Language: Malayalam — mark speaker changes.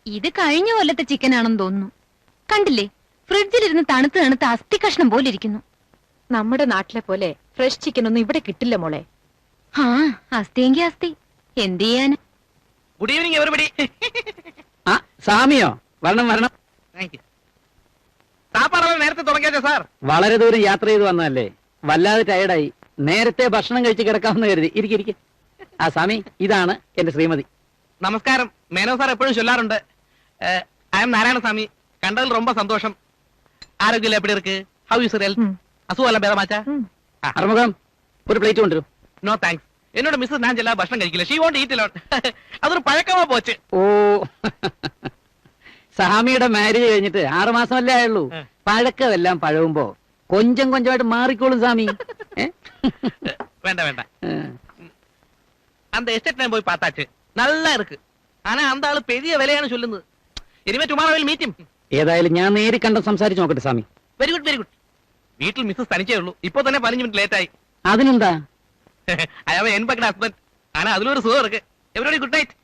Speaker 1: ഇത് കഴിഞ്ഞ കൊല്ലത്തെ ചിക്കൻ ആണെന്ന് തോന്നുന്നു. കണ്ടില്ലേ, ഫ്രിഡ്ജിലിരുന്ന് തണുത്ത് തണുത്ത് അസ്ഥി കഷ്ണം പോലെ ഇരിക്കുന്നു.
Speaker 2: നമ്മുടെ നാട്ടിലെ പോലെ ഫ്രഷ് ചിക്കൻ ഒന്നും ഇവിടെ കിട്ടില്ല മോളെ.
Speaker 1: ആ അസ്ഥിയെങ്കി അസ്ഥി, എന്ത് ചെയ്യാന്.
Speaker 3: Good evening everybody.
Speaker 4: ആ സാമിയോ, വരണം വരണം.
Speaker 3: സാപ്പാടല്ല നേരത്തെ തുടങ്ങിയാ സാർ?
Speaker 4: വളരെ ദൂരം യാത്ര ചെയ്ത് വന്നതല്ലേ, വല്ലാതെ ടയർഡായി. നേരത്തെ ഭക്ഷണം കഴിച്ച് കിടക്കാമെന്ന് കരുതി. ഇരിക്കെ. ആ സാമി, ഇതാണ് എന്റെ ശ്രീമതി.
Speaker 3: നമസ്കാരം. മേനോ സാർ എപ്പോഴും ചൊല്ലാറുണ്ട്, ഐ എം നാരായണസ്വാമി. കണ്ടതിൽ ரொம்ப സന്തോഷം. ആരോഗ്യം എപ്പടി ഇருக்கு? How yours health? അസുഖമെല്ലാം ഭേദമാച്ചാ?
Speaker 4: അറുമുഖം, ഒരു പ്ലേറ്റ് കൊണ്ടുവരും.
Speaker 3: No thanks. എന്നോട് മിസ്സസ് ഞാൻ ചെല്ലാ ഭക്ഷണം കഴിക്കില്ല. She won't eat a lot. അതൊരു പഴക്കമാ പോച്ച്.
Speaker 4: ഓ സാമിയുടെ മാരേജ് കഴിഞ്ഞിട്ട് 6 മാസമല്ലേ ആയുള്ളൂ. പഴക്കമെല്ലാം പഴവുമ്പോ കൊഞ്ചം കൊഞ്ചമായിട്ട് മാറിക്കോളും സാമി.
Speaker 3: വേണ്ട വേണ്ട, அந்த எஸ்டேட் நான் போய் பார்த்தாச்சு, நல்லா இருக்கு. ஆனா அந்த ஆளு பெரிய விலைയാണ് ചൊല്ലുന്നത്. ഇനിമേ ടുമാറോ വിൽ മീറ്റ് ഹിം.
Speaker 4: ഏതായാലും ഞാൻ നേരി കണ്ട് സംസാരിച്ച് നോക്കട്ടെ സാമി.
Speaker 3: Very good very good. വീട്ടിൽ മിസ്സസ് തനിച്ചേ ഉള്ളൂ. ഇപ്പൊ തന്നെ 15 മിനിറ്റ് ലേറ്റ് ആയി.
Speaker 4: അതിനെന്താ,
Speaker 3: അയാൾ എൻ പക്കട ഹസ്ബൻഡ്. ആനാ അതിലൊരു സുഖം ഇருக்கு. Everybody good night.